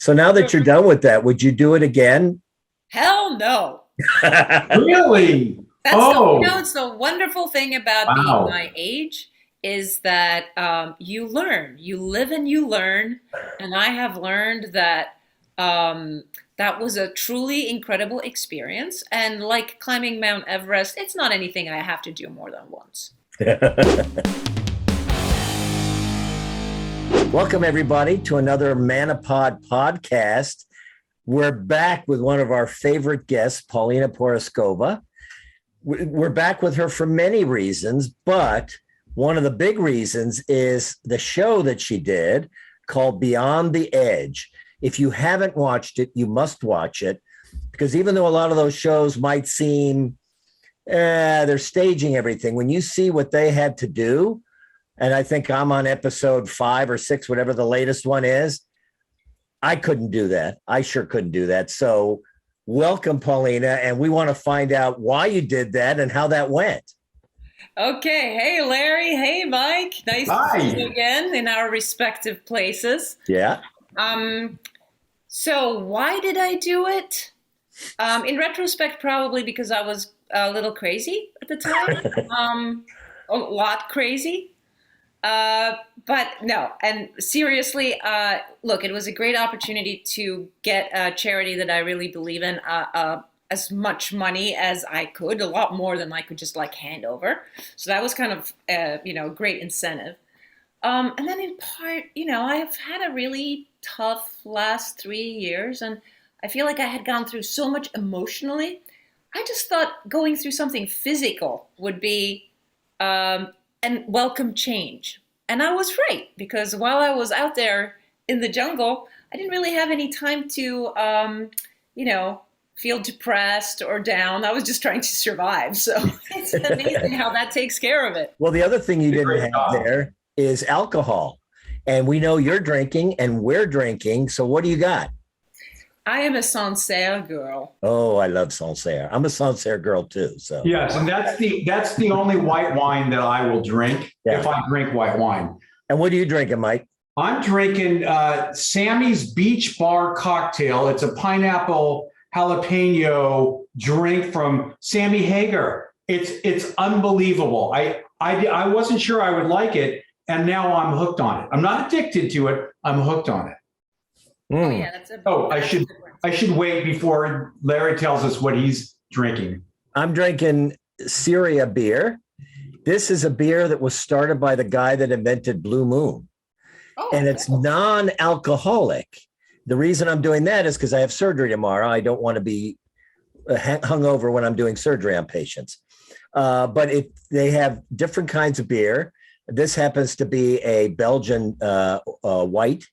So now that you're done with that, would you do it again? Hell no. Really? It's the wonderful thing about being Wow. my age is that you learn, you live and you learn. And I have learned that that was a truly incredible experience. And like climbing Mount Everest, it's not anything I have to do more than once. Welcome, everybody, to another Manipod podcast. We're back with one of our favorite guests, Paulina Porizkova. We're back with her for many reasons, but one of the big reasons is the show that she did called Beyond the Edge. If you haven't watched it, you must watch it, because even though a lot of those shows might seem they're staging everything, when you see what they had to do, and I think I'm on episode 5 or 6, whatever the latest one is, I couldn't do that. I sure couldn't do that. So welcome, Paulina, and we want to find out why you did that and how that went. Okay. Hey, Larry. Hey, Mike. Nice to see you again in our respective places. Yeah. So why did I do it? In retrospect, probably because I was a little crazy at the time, a lot crazy. But no, and seriously, look, it was a great opportunity to get a charity that I really believe in, as much money as I could, a lot more than I could just like hand over. So that was kind of, a great incentive. And then in part, I have had a really tough last 3 years, and I feel like I had gone through so much emotionally. I just thought going through something physical would be, and welcome change. And I was right, because while I was out there in the jungle, I didn't really have any time to, feel depressed or down. I was just trying to survive. So it's amazing how that takes care of it. Well, the other thing you didn't have there is alcohol. And we know you're drinking and we're drinking. So what do you got? I am a Sancerre girl. Oh, I love Sancerre. I'm a Sancerre girl too. So yes, and that's the only white wine that I will drink if I drink white wine. And what are you drinking, Mike? I'm drinking Sammy's Beach Bar cocktail. It's a pineapple jalapeno drink from Sammy Hagar. It's unbelievable. I wasn't sure I would like it, and now I'm hooked on it. I'm not addicted to it. I'm hooked on it. Oh yeah, that's a. Oh, I should wait before Larry tells us what he's drinking. I'm drinking Syria beer. This is a beer that was started by the guy that invented Blue Moon. Oh, and it's non-alcoholic. The reason I'm doing that is because I have surgery tomorrow. I don't want to be hungover when I'm doing surgery on patients. But they have different kinds of beer. This happens to be a Belgian white.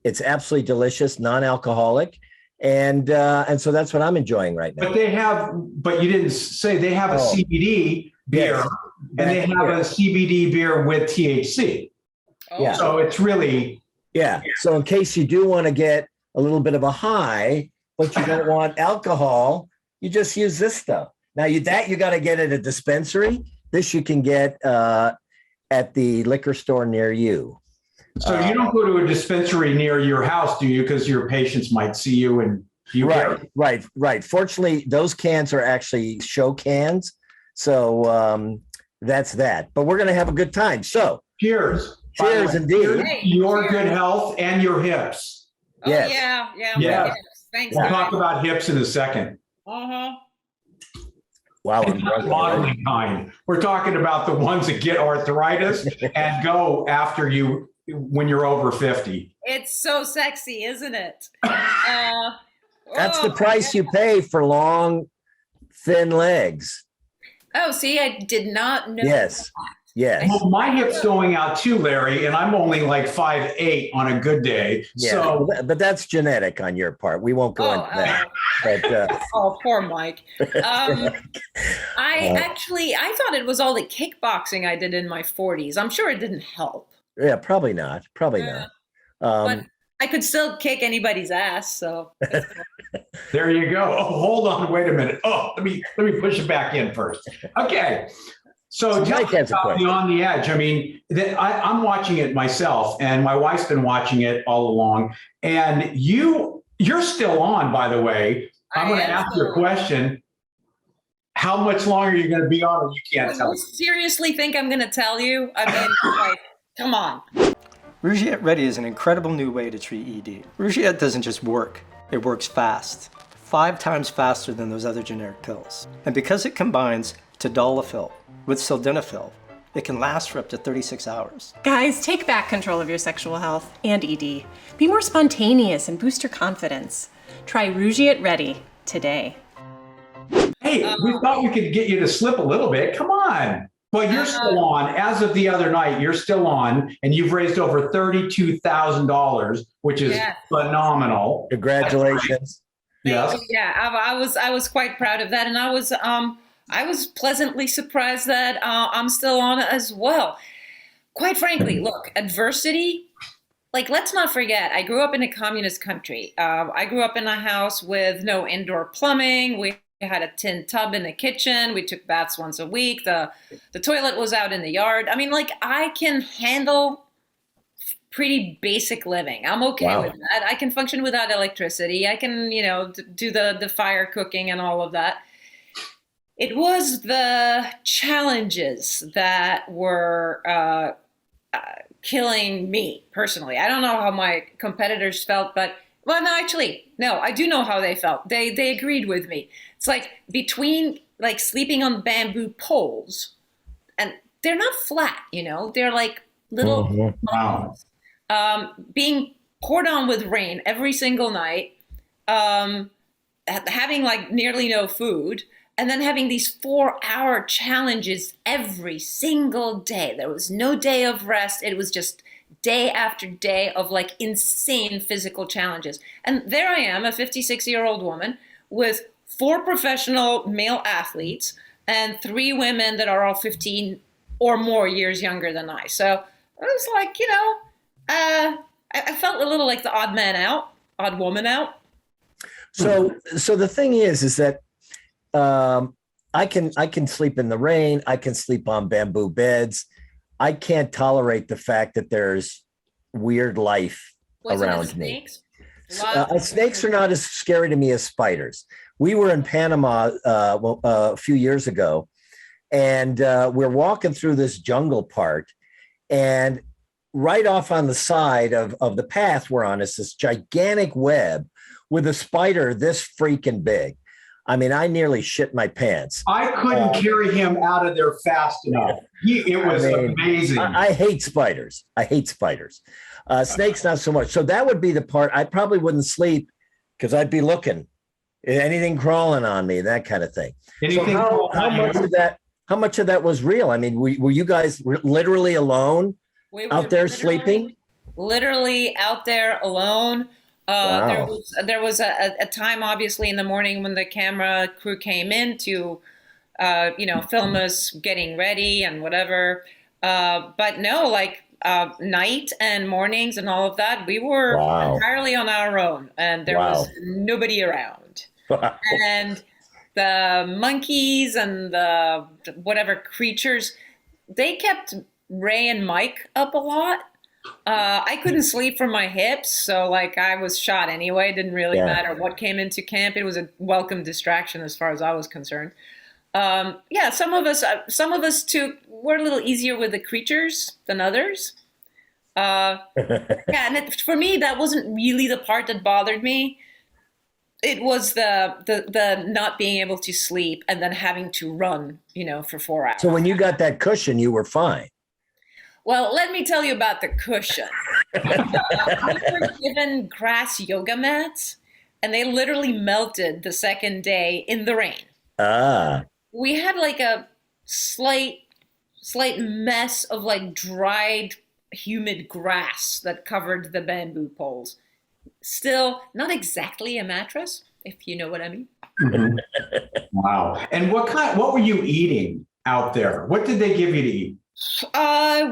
It's absolutely delicious, non-alcoholic. And so that's what I'm enjoying right now. But you didn't say they have a CBD beer, and they have a CBD beer with THC. Oh. Yeah. So it's really. Yeah. So in case you do want to get a little bit of a high, but you don't want alcohol, you just use this stuff. Now you got to get at a dispensary. This you can get at the liquor store near you. So you don't go to a dispensary near your house, do you? Because your patients might see you and you. Right. Fortunately, those cans are actually show cans. So that's that. But we're going to have a good time. So cheers. Cheers, indeed. Hey, your good health and your hips. Oh, yes. Yeah. Thanks. We'll talk about hips in a second. Uh-huh. Wow. Not bodily kind. We're talking about the ones that get arthritis and go after you when you're over 50. It's so sexy, isn't it? That's the price you pay for long, thin legs. Oh, see, I did not know. Yes. Yes. Well, my hip's going out too, Larry, and I'm only like 5'8" on a good day. Yeah, so, but that's genetic on your part. We won't go into that. But, oh, poor Mike. I thought it was all the kickboxing I did in my 40s. I'm sure it didn't help. Yeah, probably not. Not. But I could still kick anybody's ass. So there you go. Oh, hold on. Wait a minute. Oh, let me push it back in first. Okay. So tell me about Beyond the Edge. I mean, I'm watching it myself, and my wife's been watching it all along. And you You're still on, by the way. I'm going to ask you a question. How much longer are you going to be on, or you can't tell You seriously think I'm going to tell you? I mean, like, come on. Rugiette Ready is an incredible new way to treat ED. Rugiette doesn't just work, it works fast. 5 times faster than those other generic pills. And because it combines tadalafil with sildenafil, it can last for up to 36 hours. Guys, take back control of your sexual health and ED. Be more spontaneous and boost your confidence. Try Rugiette Ready today. Hey, we thought we could get you to slip a little bit. Come on. But you're still on. As of the other night, you're still on, and you've raised over $32,000, which is phenomenal. Congratulations. Yes. Yeah, I was quite proud of that, and I was pleasantly surprised that I'm still on as well. Quite frankly, look, adversity. Like, let's not forget, I grew up in a communist country. I grew up in a house with no indoor plumbing. We had a tin tub in the kitchen. We took baths once a week. The toilet was out in the yard. I mean, like, I can handle pretty basic living. I'm okay with that. I can function without electricity. I can, do the fire cooking and all of that. It was the challenges that were killing me personally. I don't know how my competitors felt, but no, I do know how they felt. They agreed with me. It's like between like sleeping on bamboo poles, and they're not flat, they're like little mounds, being poured on with rain every single night, having like nearly no food, and then having these 4-hour challenges every single day. There was no day of rest. It was just day after day of like insane physical challenges. And there I am, a 56-year-old woman with 4 professional male athletes and 3 women that are all 15 or more years younger than I. So I was like, I felt a little like the odd woman out. So the thing is that I can sleep in the rain. I can sleep on bamboo beds. I can't tolerate the fact that there's weird life around me. Snakes are not as scary to me as spiders. We were in Panama a few years ago, and we're walking through this jungle part, and right off on the side of the path we're on is this gigantic web with a spider this freaking big. I mean, I nearly shit my pants. I couldn't carry him out of there fast enough. It was amazing. I hate spiders. Snakes, not so much. So that would be the part I probably wouldn't sleep because I'd be looking, anything crawling on me, that kind of thing. So how much of that was real? I mean, were you guys literally alone out there sleeping? Literally out there alone. Wow. There was a time, obviously, in the morning when the camera crew came in to, film us getting ready and whatever. But no, like night and mornings and all of that, we were entirely on our own, and there was nobody around. Wow. And the monkeys and the whatever creatures, they kept Ray and Mike up a lot. I couldn't sleep from my hips, so like I was shot anyway. It didn't really matter what came into camp. It was a welcome distraction as far as I was concerned. Some of us were a little easier with the creatures than others. And for me, that wasn't really the part that bothered me. It was the not being able to sleep and then having to run, for 4 hours. So when you got that cushion, you were fine. Well, let me tell you about the cushion. We were given grass yoga mats, and they literally melted the second day in the rain. We had like a slight mess of like dried, humid grass that covered the bamboo poles. Still, not exactly a mattress, if you know what I mean. Wow. And what were you eating out there? What did they give you to eat?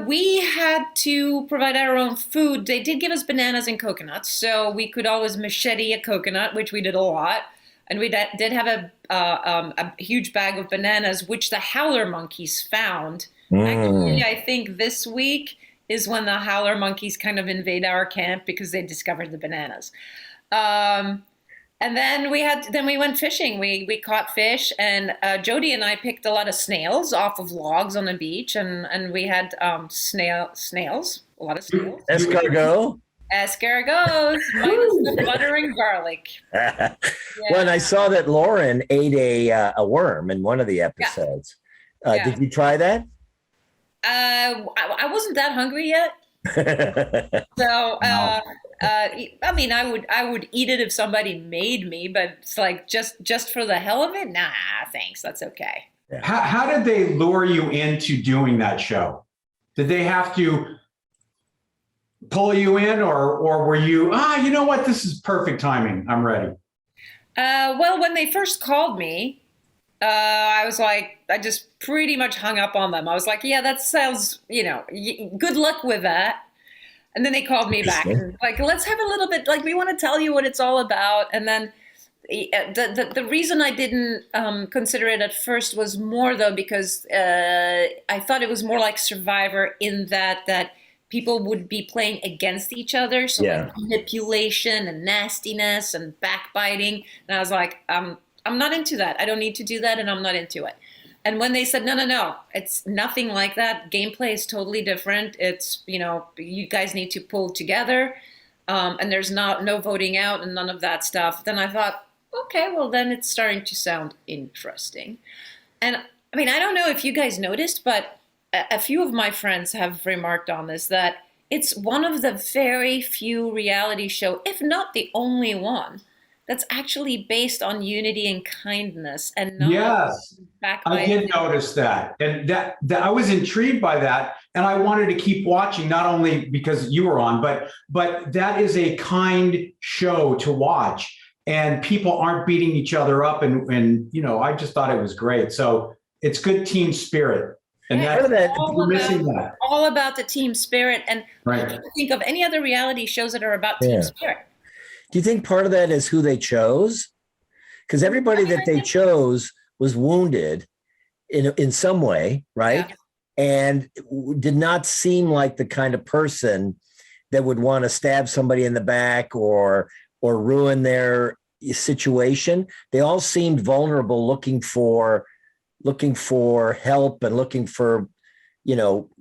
We had to provide our own food. They did give us bananas and coconuts, so we could always machete a coconut, which we did a lot. And we did have a huge bag of bananas, which the howler monkeys found. Actually, I think this week is when the howler monkeys kind of invade our camp because they discovered the bananas. And then we went fishing. We caught fish, and Jody and I picked a lot of snails off of logs on the beach, and we had snails, a lot of snails. Escargot. Escargots, minus the butter and garlic. Well, and I saw that Lauren ate a worm in one of the episodes. Yeah. Did you try that? I wasn't that hungry yet. So, I mean, I would eat it if somebody made me, but it's like just for the hell of it, nah, thanks, that's okay. How did they lure you into doing that show? Did they have to pull you in, or were you, you know what, this is perfect timing, I'm ready? Well, when they first called me, I was like, I just pretty much hung up on them. I was like, yeah, that sounds, good luck with that. And then they called me back and like, let's have a little bit, like, we want to tell you what it's all about. And then the reason I didn't consider it at first was more though, because I thought it was more like Survivor in that people would be playing against each other. So like manipulation and nastiness and backbiting. And I was like, I'm not into that. I don't need to do that. And I'm not into it. And when they said, no, it's nothing like that. Gameplay is totally different. It's, you guys need to pull together. And there's no voting out and none of that stuff. Then I thought, okay, well, then it's starting to sound interesting. And I mean, I don't know if you guys noticed, but a few of my friends have remarked on this, that it's one of the very few reality show, if not the only one, that's actually based on unity and kindness and not I did notice that. And that I was intrigued by that. And I wanted to keep watching, not only because you were on, but that is a kind show to watch. And people aren't beating each other up. And I just thought it was great. So it's good team spirit. And we're missing that. All about the team spirit. And I can't think of any other reality shows that are about team spirit. Do you think part of that is who they chose? Because everybody that they chose was wounded in some way, right? Yeah. And did not seem like the kind of person that would want to stab somebody in the back or ruin their situation. They all seemed vulnerable, looking for help and looking for,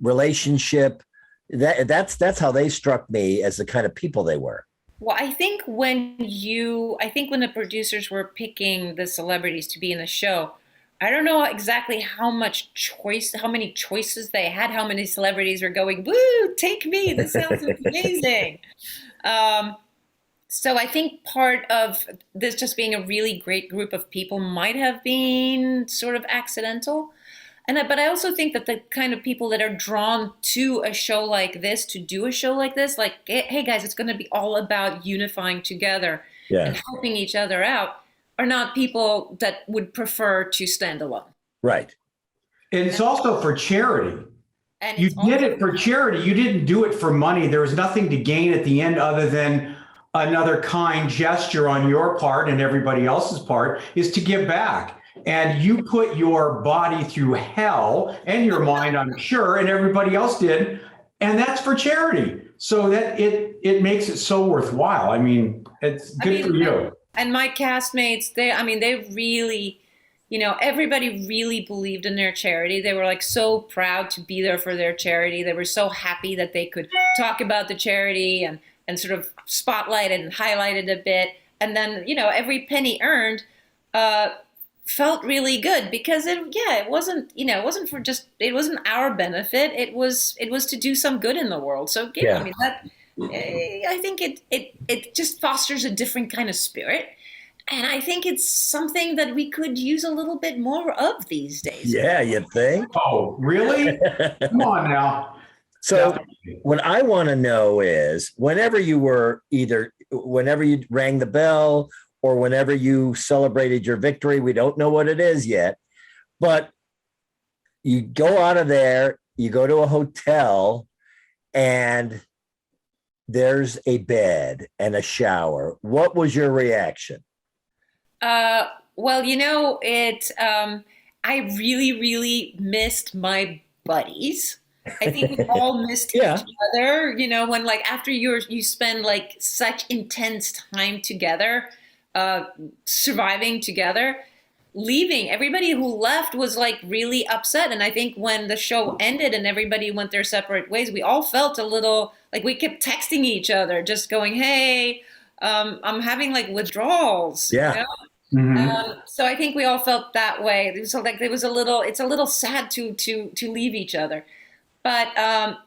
relationship. That's how they struck me as the kind of people they were. Well, I think when the producers were picking the celebrities to be in the show, I don't know exactly how many choices they had, how many celebrities were going, woo, take me, this sounds amazing. So I think part of this just being a really great group of people might have been sort of accidental. But I also think that the kind of people that are drawn to a show like this, to do a show like this, like, hey guys, it's going to be all about unifying together and helping each other out, are not people that would prefer to stand alone. Right. And it's also for charity. And you did it for charity. You didn't do it for money. There was nothing to gain at the end other than another kind gesture on your part and everybody else's part is to give back. And you put your body through hell and your mind, I'm sure, and everybody else did. And that's for charity. So that it makes it so worthwhile. I mean, it's good for you. And my castmates, they really, everybody really believed in their charity. They were like so proud to be there for their charity. They were so happy that they could talk about the charity and sort of spotlight it and highlight it a bit. And then, every penny earned, felt really good because it wasn't our benefit. It was to do some good in the world. So I mean, that I think it just fosters a different kind of spirit. And I think it's something that we could use a little bit more of these days. Yeah, you think? Oh, really? Come on now. So what I want to know is whenever you rang the bell or whenever you celebrated your victory, we don't know what it is yet, but you go out of there, you go to a hotel, and there's a bed and a shower. What was your reaction? Well, I really, really missed my buddies. I think we all missed Yeah. each other, you know, when like after you spend like such intense time together, uh, surviving together, leaving, everybody who left was like really upset. And I think when the show ended and everybody went their separate ways, we all felt a little like we kept texting each other, just going, hey, I'm having like withdrawals, you Yeah. know? Mhm. So I think we all felt that way. So like there was a little, it's a little sad to leave each other. But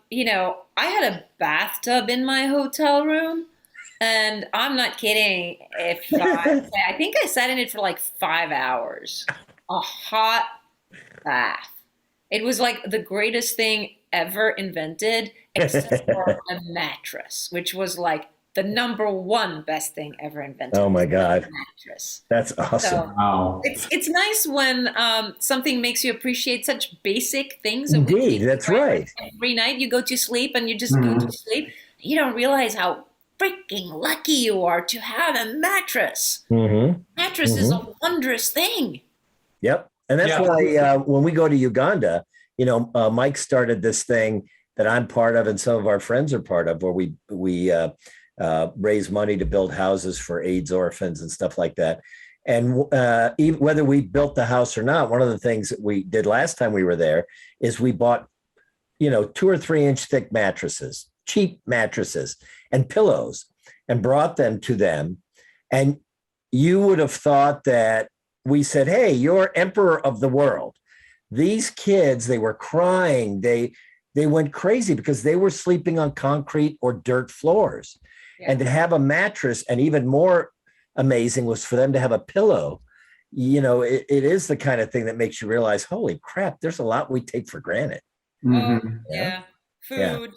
you know, I had a bathtub in my hotel room, and I'm not kidding. If I think I sat in it for like 5 hours, a hot bath. It was like the greatest thing ever invented, except for a mattress, which was like the number one best thing ever invented. Oh my God. Mattress. That's awesome. So Wow. it's nice when something makes you appreciate such basic things that we Indeed, take that's for granted. right. Every night you go to sleep and you just go to Mhm. sleep. You don't realize how freaking lucky you are to have a mattress. Mm-hmm. Mattress is a wondrous thing. Yep. And that's Yeah. why when we go to Uganda, Mike started this thing that I'm part of and some of our friends are part of, where we raise money to build houses for AIDS orphans and stuff like that. And even whether we built the house or not, one of the things that we did last time we were there is we bought, 2 or 3 inch thick mattresses, cheap mattresses and pillows, and brought them to them. And you would have thought that we said, hey, you're emperor of the world. These kids, they were crying. They went crazy because they were sleeping on concrete or dirt floors. Yeah. And to have a mattress, and even more amazing was for them to have a pillow. It is the kind of thing that makes you realize, holy crap, there's a lot we take for granted. Oh, Mhm. yeah. Yeah. Food,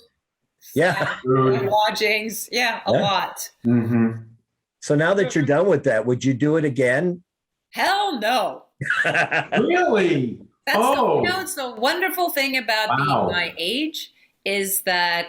Yeah. Food. lodgings. Yeah, a Yeah. lot. Mhm. So now that you're done with that, would you do it again? Hell no. Really? That's Oh. it's the wonderful thing about being Wow. my age is that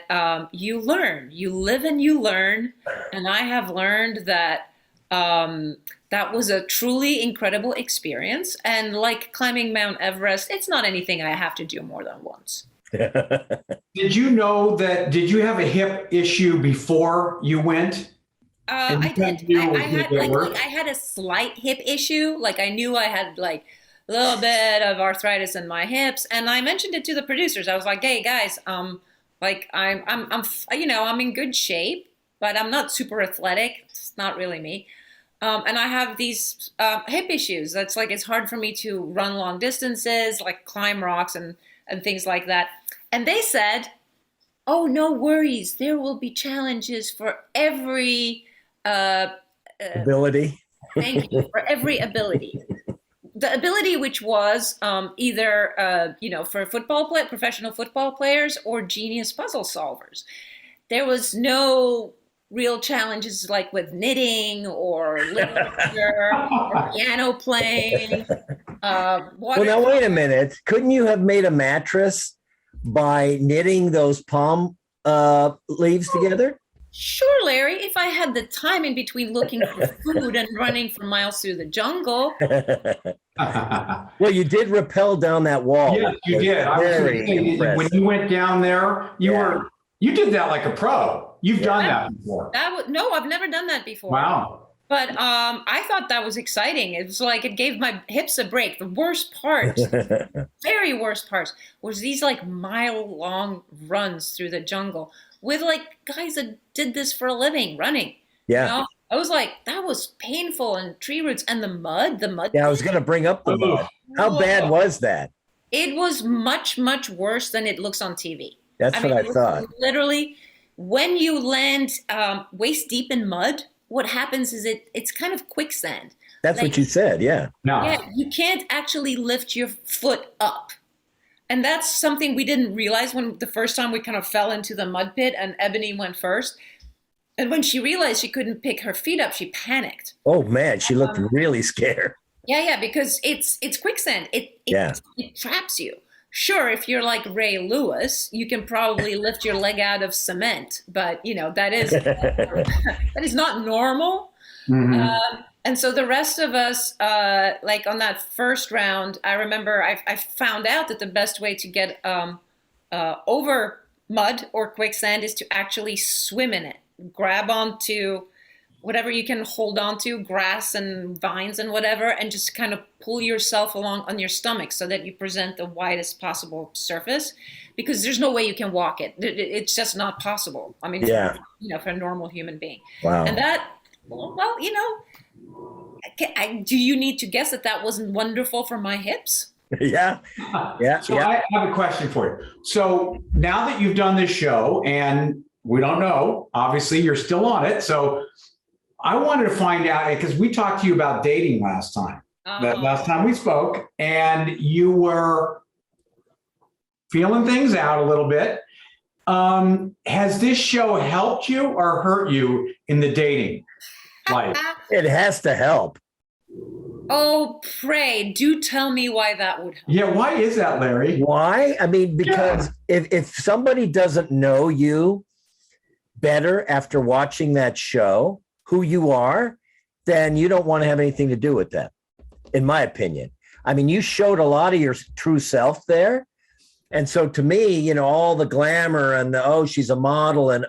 you learn, you live and you learn. And I have learned that that was a truly incredible experience. And like climbing Mount Everest, it's not anything I have to do more than once. Did you know that? Did you have a hip issue before you went? And I you kind did. of knew it I was going to had get worse? I had a slight hip issue. Like I knew I had like a little bit of arthritis in my hips, and I mentioned it to the producers. I was like, "Hey guys, like I'm in good shape, but I'm not super athletic. It's not really me. And I have these hip issues. That's like it's hard for me to run long distances, like climb rocks and things like that." And they said, "Oh, no worries. There will be challenges for every." Ability. Thank you for every ability. The ability which was either for professional football players or genius puzzle solvers. There was no real challenges like with knitting or literature or piano playing. Well, now wait a minute. Couldn't you have made a mattress by knitting those palm leaves together? Sure, Larry, if I had the time in between looking for food and running for miles through the jungle. Well, you did rappel down that wall. Yes, you did. I was Very going to say, when impressive. you went down there, Yeah. you did that like a pro. You've done that before. No, I've never done that before. Wow. But I thought that was exciting. It was like it gave my hips a break. The worst part, very worst part, was these like mile-long runs through the jungle with like guys that did this for a living, running. Yeah. You know? I was like, that was painful, and tree roots and the mud. Yeah, I was going to bring up the mud. How bad was that? It was much, much worse than it looks on TV. That's what I thought. Literally, when you land waist deep in mud, what happens is it's kind of quicksand. That's Like, what you said. Yeah. No. yeah, you can't actually lift your foot up. And that's something we didn't realize when the first time we kind of fell into the mud pit and Ebony went first. And when she realized she couldn't pick her feet up, she panicked. Oh man, she looked really scared. Yeah, because it's quicksand. It traps you. Sure, if you're like Ray Lewis, you can probably lift your leg out of cement, but that is not normal. Mhm. And so the rest of us, like on that first round, I remember I found out that the best way to get over mud or quicksand is to actually swim in it. Grab onto whatever you can hold on to, grass and vines and whatever, and just kind of pull yourself along on your stomach so that you present the widest possible surface, because there's no way you can walk it. It's just not possible. I mean, Yeah. for a normal human being. Wow. And that, well, do you need to guess that wasn't wonderful for my hips? Yeah. Yeah. So Yeah. I have a question for you. So now that you've done this show, and we don't know, obviously you're still on it. So I wanted to find out, because we talked to you about dating last time. That last time we spoke, and you were feeling things out a little bit. Has this show helped you or hurt you in the dating life? It has to help. Oh, pray, do tell me why that would help. Yeah, why is that, Larry? Why? I mean, because if somebody doesn't know you better after watching that show, who you are, then you don't want to have anything to do with that, in my opinion. I mean, you showed a lot of your true self there. And so to me, all the glamour and she's a model and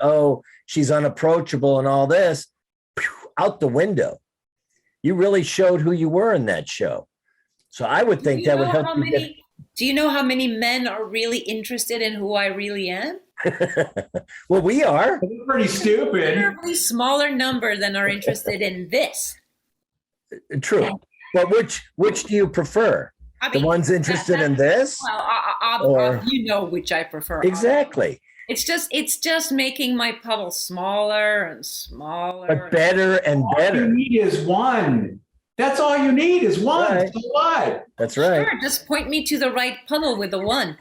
she's unapproachable and all this, out the window. You really showed who you were in that show. So I would think that would help you. Do you know how many men are really interested in who I really am? Well, we are. It's pretty stupid. Considerably smaller number than are interested in this. True. But which do you prefer? The ones interested in this? Well, you know which I prefer. Exactly. It's just making my puddle smaller and smaller. But better and better. All you need is one. That's all you need is one. Right. So what? That's right. Sure, just point me to the right puddle with the one.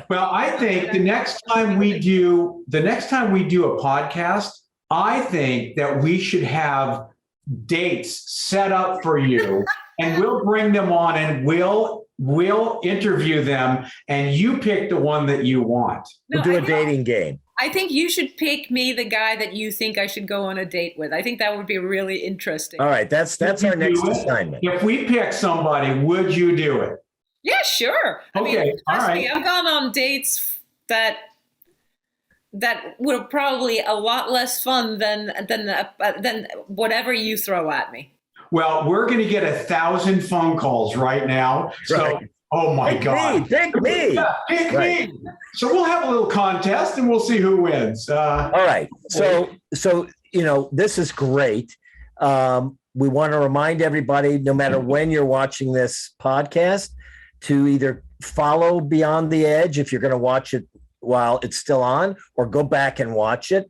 Well, I think the next time we do a podcast, I think that we should have dates set up for you, and we'll bring them on and we'll interview them, and you pick the one that you want. We'll do a dating game. I think you should pick me the guy that you think I should go on a date with. I think that would be really interesting. All right, that's our next assignment. If we pick somebody, would you do it? Yeah, sure. Okay, all right. I've gone on dates that were probably a lot less fun than whatever you throw at me. Well, we're going to get 1,000 phone calls right now. So, Right. oh my God. Pick me. Yeah, pick Right. me. So we'll have a little contest and we'll see who wins. All right. So this is great. We want to remind everybody, no matter when you're watching this podcast, to either follow Beyond the Edge if you're going to watch it while it's still on, or go back and watch it,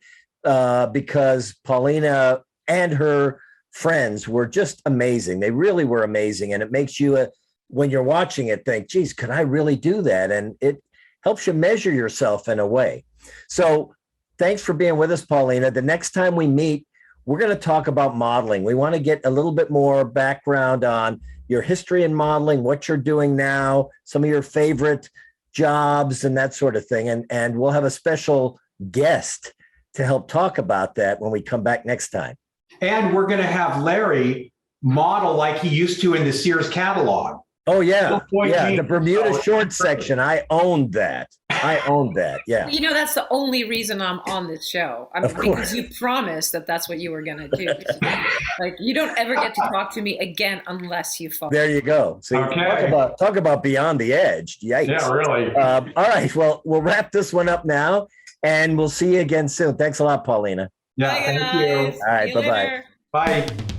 because Paulina and her friends were just amazing. They really were amazing. And it makes you, when you're watching it, think, geez, can I really do that? And it helps you measure yourself in a way. So thanks for being with us, Paulina. The next time we meet, we're going to talk about modeling. We want to get a little bit more background on your history in modeling, what you're doing now, some of your favorite jobs and that sort of thing. And we'll have a special guest to help talk about that when we come back next time. And we're going to have Larry model like he used to in the Sears catalog. Oh, yeah. Yeah, the Bermuda shorts section. I owned that. Yeah. That's the only reason I'm on this show. Because you promised that that's what you were going to do. Like, you don't ever get to talk to me again unless you fall. There you go. So okay. talk about Beyond the Edge. Yikes. Yeah, really. All right. Well, we'll wrap this one up now, and we'll see you again soon. Thanks a lot, Paulina. Yeah, Bye, thank guys. you. All right, See you bye-bye. later. Bye.